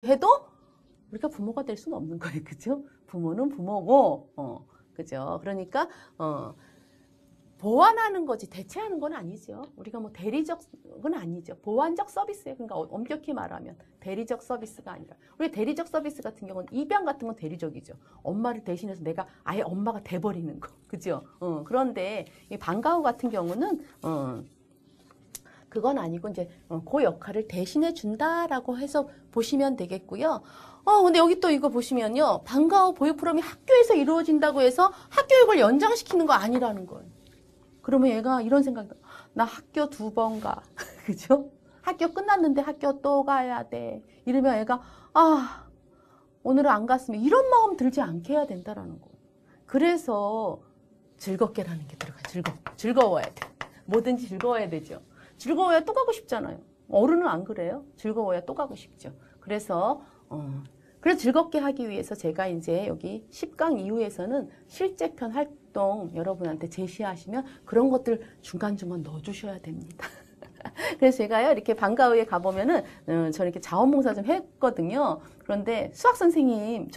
해도 우리가 부모가 될 수는 없는 거예요. 그죠? 부모는 부모고, 그죠? 그러니까, 보완하는 거지 대체하는 건 아니죠. 우리가 뭐 대리적은 아니죠. 보완적 서비스예요. 그러니까 엄격히 말하면 대리적 서비스가 아니라. 우리 대리적 서비스 같은 경우는 입양 같은 건 대리적이죠. 엄마를 대신해서 내가 아예 엄마가 돼버리는 거. 그죠? 그런데 이 방과후 같은 경우는, 그건 아니고 이제 그 역할을 대신해 준다라고 해서 보시면 되겠고요. 근데 여기 또 이거 보시면요. 방과후 보육 프로그램이 학교에서 이루어진다고 해서 학교육을 연장시키는 거 아니라는 거예요. 그러면 얘가 이런 생각이 나 학교 2번 가. 그죠? 학교 끝났는데 학교 또 가야 돼. 이러면 얘가 오늘은 안 갔으면 이런 마음 들지 않게 해야 된다라는 거예요. 그래서 즐겁게라는 게 들어가요. 즐거워야 돼. 뭐든지 즐거워야 되죠. 즐거워야 또 가고 싶잖아요. 어른은 안 그래요? 즐거워야 또 가고 싶죠. 그래서 즐겁게 하기 위해서 제가 이제 여기 10강 이후에서는 실제편 활동 여러분한테 제시하시면 그런 것들 중간중간 넣어주셔야 됩니다. 그래서 제가요, 이렇게 방과후에 가보면은, 저는 이렇게 자원봉사 좀 했거든요. 그런데 저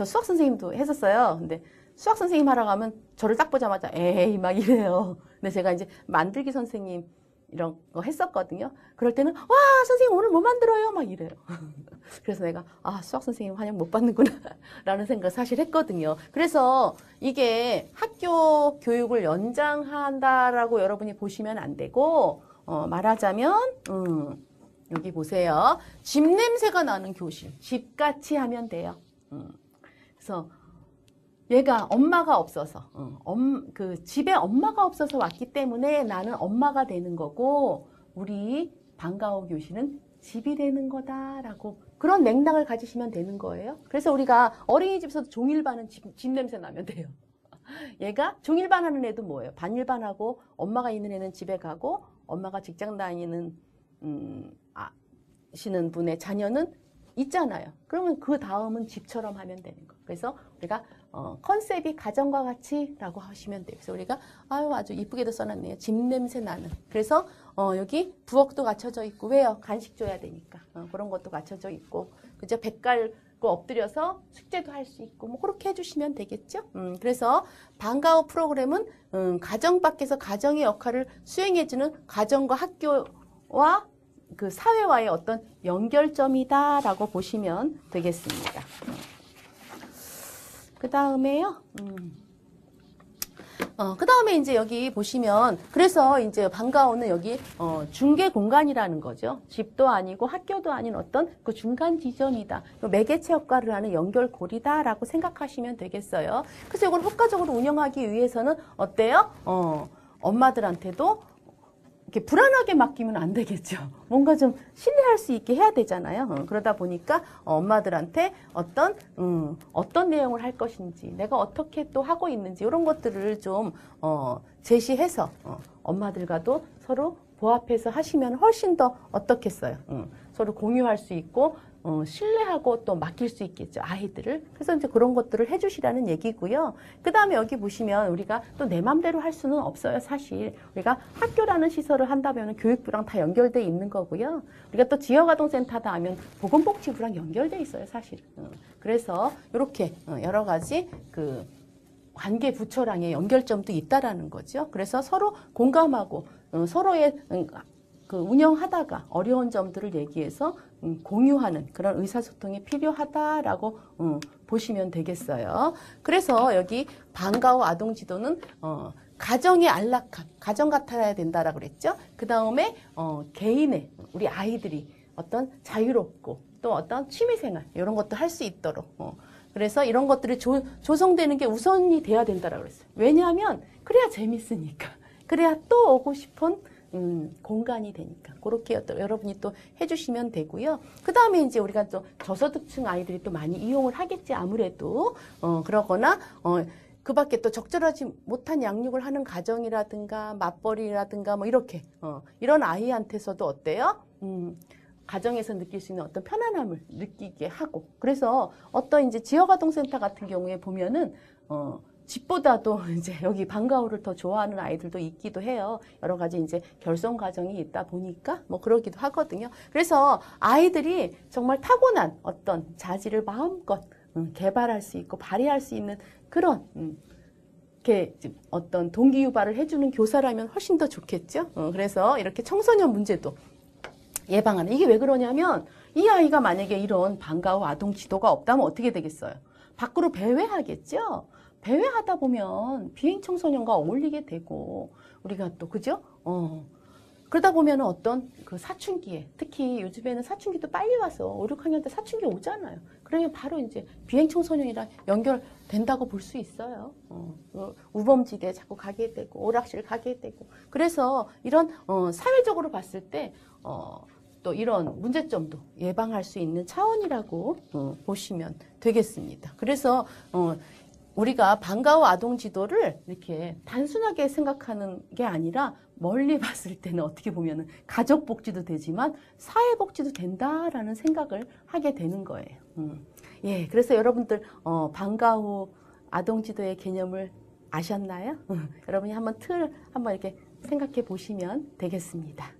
수학 선생님도 했었어요. 근데 수학 선생님 하러 가면 저를 딱 보자마자 에이, 막 이래요. 근데 제가 이제 만들기 선생님 이런 거 했었거든요. 그럴 때는 와 선생님 오늘 뭐 만들어요? 막 이래요. 그래서 내가 수학 선생님 환영 못 받는구나 라는 생각 사실 했거든요. 그래서 이게 학교 교육을 연장한다라고 여러분이 보시면 안 되고 말하자면 여기 보세요. 집 냄새가 나는 교실. 집같이 하면 돼요. 그래서 얘가 엄마가 없어서, 그 집에 엄마가 없어서 왔기 때문에 나는 엄마가 되는 거고, 우리 방과후 교실은 집이 되는 거다라고 그런 맥락을 가지시면 되는 거예요. 그래서 우리가 어린이집에서도 종일반은 집 냄새 나면 돼요. 얘가 종일반 하는 애도 뭐예요? 반일반하고 엄마가 있는 애는 집에 가고, 엄마가 직장 다니는, 시는 분의 자녀는 있잖아요. 그러면 그 다음은 집처럼 하면 되는 거. 그래서 우리가 컨셉이 가정과 같이라고 하시면 돼요. 그래서 우리가 아주 이쁘게도 써놨네요. 집 냄새 나는. 그래서 여기 부엌도 갖춰져 있고 왜요? 간식 줘야 되니까. 그런 것도 갖춰져 있고 그죠? 배 깔고 엎드려서 숙제도 할 수 있고 뭐 그렇게 해주시면 되겠죠. 그래서 방과후 프로그램은 가정 밖에서 가정의 역할을 수행해주는 가정과 학교와 그 사회와의 어떤 연결점이다라고 보시면 되겠습니다. 그 다음에요. 그 다음에 이제 여기 보시면 그래서 이제 방과후는 여기 중개 공간이라는 거죠. 집도 아니고 학교도 아닌 어떤 그 중간 지점이다. 매개체 역할을 하는 연결고리다라고 생각하시면 되겠어요. 그래서 이걸 효과적으로 운영하기 위해서는 어때요? 엄마들한테도 이렇게 불안하게 맡기면 안 되겠죠. 뭔가 좀 신뢰할 수 있게 해야 되잖아요. 그러다 보니까 엄마들한테 어떤 내용을 할 것인지, 내가 어떻게 또 하고 있는지 이런 것들을 좀 제시해서 엄마들과도 서로 보합해서 하시면 훨씬 더 어떻겠어요. 서로 공유할 수 있고 신뢰하고 또 맡길 수 있겠죠, 아이들을. 그래서 이제 그런 것들을 해주시라는 얘기고요. 그 다음에 여기 보시면 우리가 또 내 맘대로 할 수는 없어요, 사실. 우리가 학교라는 시설을 한다면 교육부랑 다 연결돼 있는 거고요. 우리가 또 지역아동센터다 하면 보건복지부랑 연결돼 있어요, 사실. 그래서 이렇게 여러 가지 그 관계 부처랑의 연결점도 있다라는 거죠. 그래서 서로 공감하고 서로의 그 운영하다가 어려운 점들을 얘기해서 공유하는 그런 의사소통이 필요하다라고 보시면 되겠어요. 그래서 여기 방과후 아동지도는 가정의 안락함, 가정 같아야 된다라고 그랬죠. 그 다음에 개인의 우리 아이들이 어떤 자유롭고 또 어떤 취미생활 이런 것도 할 수 있도록 그래서 이런 것들이 조성되는 게 우선이 돼야 된다라고 그랬어요. 왜냐하면 그래야 재밌으니까, 그래야 또 오고 싶은 공간이 되니까 그렇게 여러분이 또 해주시면 되고요. 그 다음에 이제 우리가 또 저소득층 아이들이 또 많이 이용을 하겠지 아무래도 그러거나 그 밖에 또 적절하지 못한 양육을 하는 가정이라든가 맞벌이라든가 뭐 이렇게 이런 아이한테서도 어때요? 가정에서 느낄 수 있는 어떤 편안함을 느끼게 하고 그래서 어떤 이제 지역아동센터 같은 경우에 보면은 집보다도 이제 여기 방과후를 더 좋아하는 아이들도 있기도 해요. 여러 가지 이제 결손 과정이 있다 보니까 뭐 그러기도 하거든요. 그래서 아이들이 정말 타고난 어떤 자질을 마음껏 개발할 수 있고 발휘할 수 있는 그런 이렇게 어떤 동기 유발을 해주는 교사라면 훨씬 더 좋겠죠. 그래서 이렇게 청소년 문제도 예방하는, 이게 왜 그러냐면 이 아이가 만약에 이런 방과 후 아동 지도가 없다면 어떻게 되겠어요? 밖으로 배회하겠죠. 배회하다 보면 비행 청소년과 어울리게 되고 우리가 또 그죠? 그러다 보면 어떤 그 사춘기에, 특히 요즘에는 사춘기도 빨리 와서 5, 6학년 때 사춘기 오잖아요. 그러면 바로 이제 비행 청소년이랑 연결된다고 볼 수 있어요. 우범지대에 자꾸 가게 되고 오락실 가게 되고. 그래서 이런 사회적으로 봤을 때 또 이런 문제점도 예방할 수 있는 차원이라고 보시면 되겠습니다. 그래서 우리가 방과 후 아동 지도를 이렇게 단순하게 생각하는 게 아니라 멀리 봤을 때는 어떻게 보면은 가족 복지도 되지만 사회 복지도 된다라는 생각을 하게 되는 거예요. 예, 그래서 여러분들 방과 후 아동 지도의 개념을 아셨나요? 여러분이 한번 이렇게 생각해 보시면 되겠습니다.